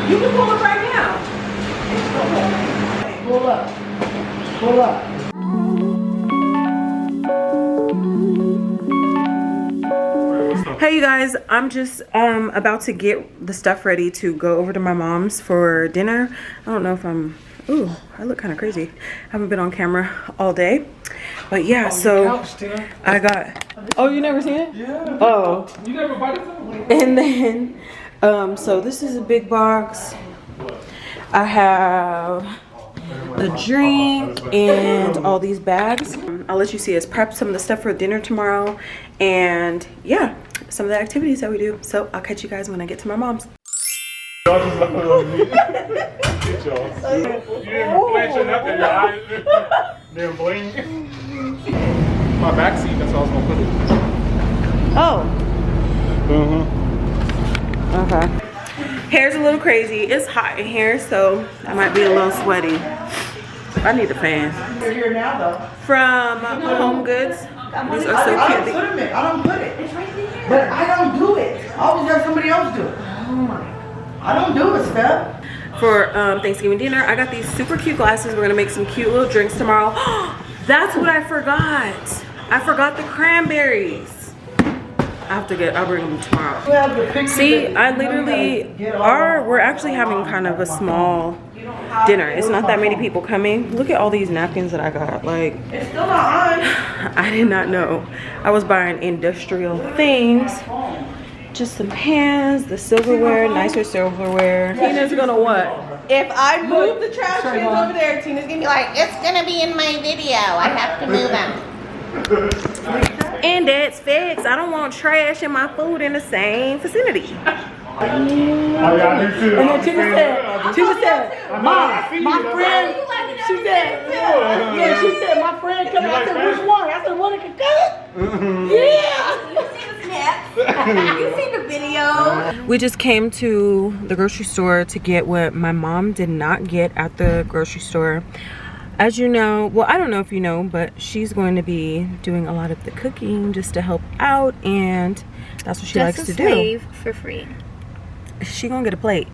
You can pull up right now. Pull up. Pull up. Hey you guys, I'm just about to get the stuff ready to go over to my mom's for dinner. I don't know if I'm, ooh, I look kind of crazy. I haven't been on camera all day. But yeah, so I got, oh, you never seen it? Yeah. Oh. You never bought it? And then, so this is a big box. I have the drink and all these bags. I'll let you see us prep some of the stuff for dinner tomorrow. And yeah, some of the activities that we do. So I'll catch you guys when I get to my mom's. Y'all just left it on me. Get y'all. You didn't flash nothing. Your eyes didn't blink. My back seat, that's how I was gonna put it. Oh. Okay. Hair's a little crazy. It's hot in here, so I might be a little sweaty. I need a fan. You're here now, though. From Home Goods. These are so cute. I don't put it. It's right there. But I don't do it. I always have somebody else do it. Oh my. I don't do it, Steph. For Thanksgiving dinner, I got these super cute glasses. We're gonna make some cute little drinks tomorrow. That's what I forgot. I forgot the cranberries. I'll bring them tomorrow. See, I literally we're actually having kind of a small dinner. It's not that many people coming. Look at all these napkins that I got. Like, It's still not on. I did not know. I was buying industrial things. Just some pans, the silverware, nicer silverware. Tina's gonna what? If I move the trash cans over there, Tina's gonna be like, it's gonna be in my video. I have to move them. And that's fixed. I don't want trash and my food in the same vicinity. Oh, yeah, I do too. And then Tina said, Mom, my friend, she said, my friend coming. I said, which one? I said, one that can cut? Yeah. You see the video? We just came to the grocery store to get what my mom did not get at the grocery store. As you know, well, I don't know if you know, but she's going to be doing a lot of the cooking just to help out, and that's what she likes to do. Slave for free. She gonna get a plate.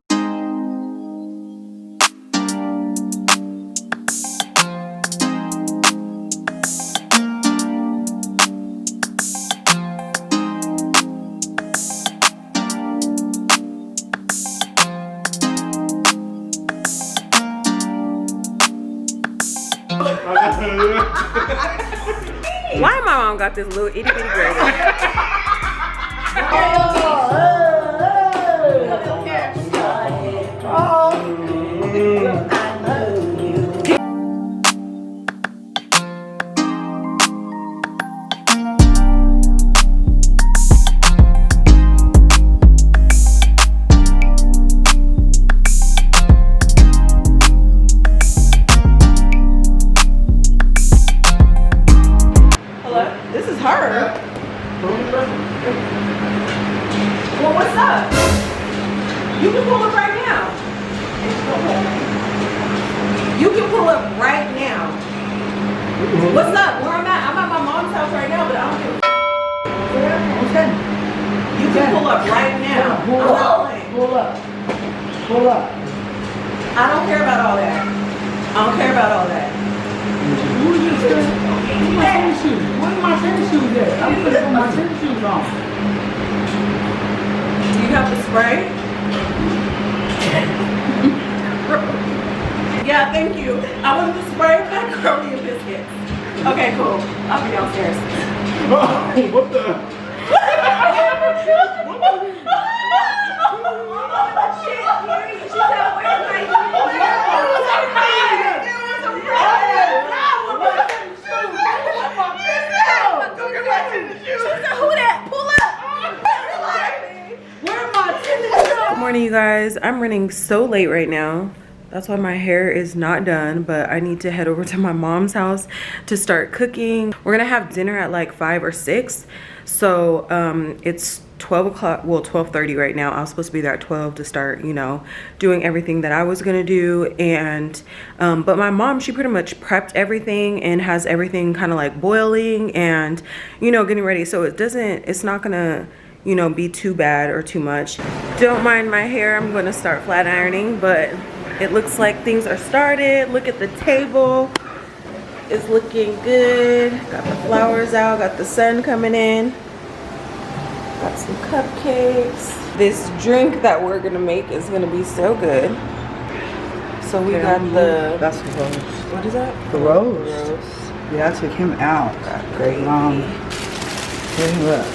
Why my mom got this little itty bitty grater? Well, what's up? You can pull up right now. You can pull up right now. What's up? Where I'm at? I'm at my mom's house right now, but I don't give a You can pull up right now. Pull up. Pull up. I don't care about all that. I don't care about all that. Where's my tennis shoes? Where's my tennis shoes at? I'm gonna put my tennis shoes on. Do you have the spray? Yeah, thank you. I want the spray macaroni and biscuits. Okay, cool. I'll be downstairs. What the? Good morning, you guys. I'm running so late right now. That's why my hair is not done, but I need to head over to my mom's house to start cooking. We're gonna have dinner at like 5 or 6. So it's 12 o'clock, well 12:30 right now. I was supposed to be there at 12 to start, you know, doing everything that I was gonna do. And but my mom, she pretty much prepped everything and has everything kind of like boiling and, you know, getting ready. So it's not gonna, you know, be too bad or too much. Don't mind my hair. I'm going to start flat ironing, but it looks like things are started. Look at the table. It's looking good. Got the flowers out, got the sun coming in. Got some cupcakes. This drink that we're gonna make is gonna be so good. So we got the, That's the rose. what is that? The rose. Yeah, I took him out. Great. Bring him up.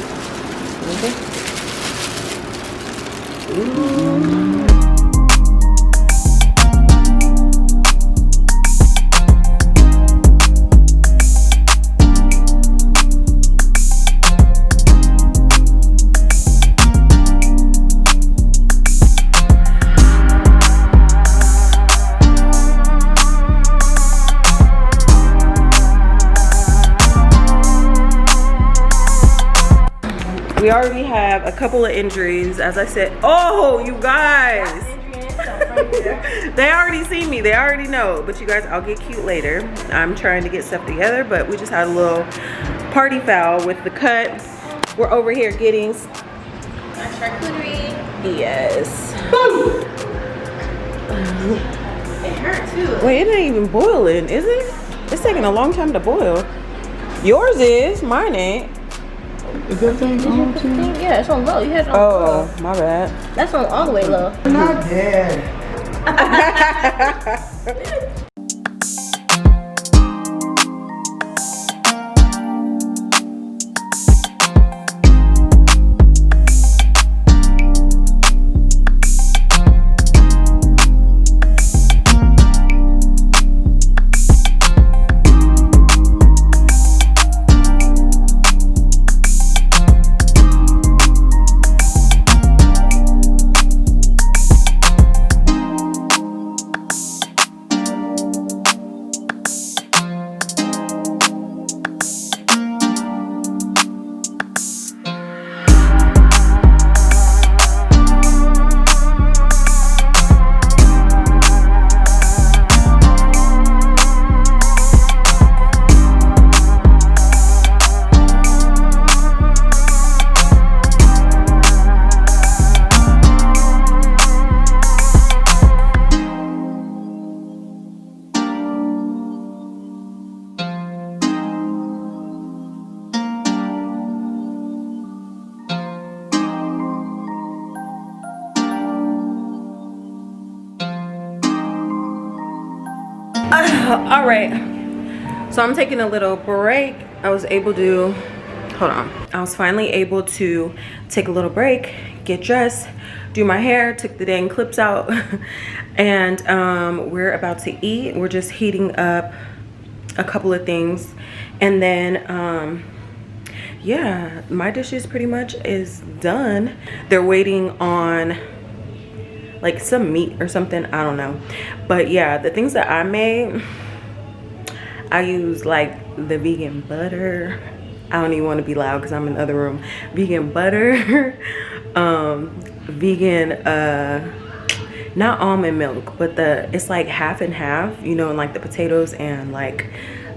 We already have a couple of injuries, as I said. Oh, you guys. They already see me, they already know. But you guys, I'll get cute later. I'm trying to get stuff together, but we just had a little party foul with the cut. We're over here getting Charcuterie. yes. It hurt too. Wait, it ain't even boiling, is it? It's taking a long time to boil. Yours is, mine ain't. Is that thing on too? Yeah, it's on low. You had it on Oh, my bad. That's on all the way low. Not dead. All right, so I'm taking a little break. I was finally able to take a little break, get dressed, do my hair, took the dang clips out, and we're about to eat. We're just heating up a couple of things, and then yeah, my dishes pretty much is done. They're waiting on like some meat or something, I don't know. But yeah, the things that I made, I use like the vegan butter. I don't even want to be loud because I'm in the other room. Vegan butter, vegan not almond milk, but it's like half and half, you know, and like the potatoes and like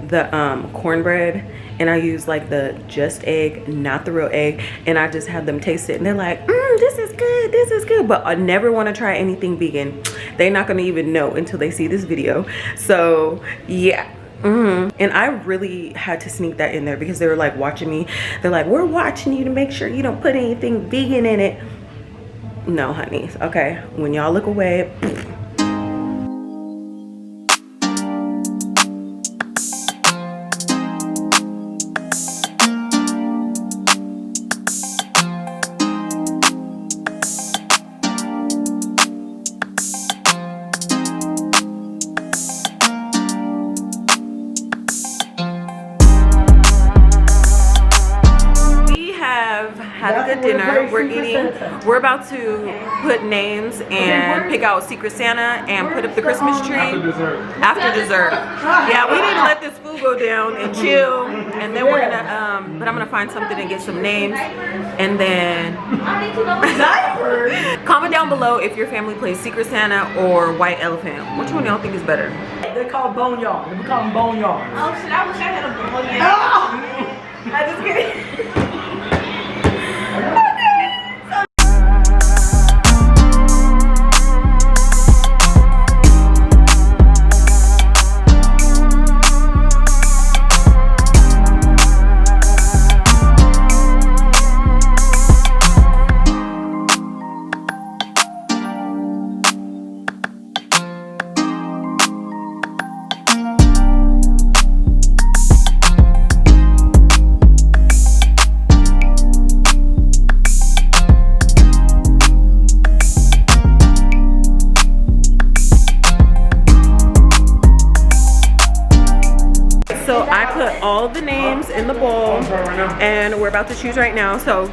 the cornbread. And I use like the just egg, not the real egg, and I just have them taste it and they're like, this is good, this is good. But I never want to try anything vegan. They're not gonna even know until they see this video. So yeah. And I really had to sneak that in there because they were like watching me. They're like, we're watching you to make sure you don't put anything vegan in it. No, honeys. Okay, when y'all look away, had a good dinner. We're eating. We're about to put names and pick out Secret Santa and put up the Christmas tree. After dessert. Yeah, we need to let this food go down and chill. And then we're gonna, but I'm gonna find something and get some names. And then comment down below if your family plays Secret Santa or White Elephant. Which one y'all think is better? They call it boneyard. We call them boneyard. Oh shit, I wish I had a boneyard. Oh! I just kidding. mom's in the bowl, and we're about to choose right now. So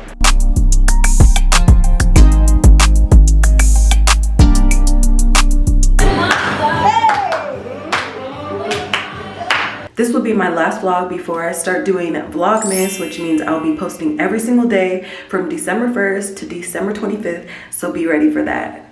this will be my last vlog before I start doing Vlogmas, which means I'll be posting every single day from December 1st to December 25th. So be ready for that.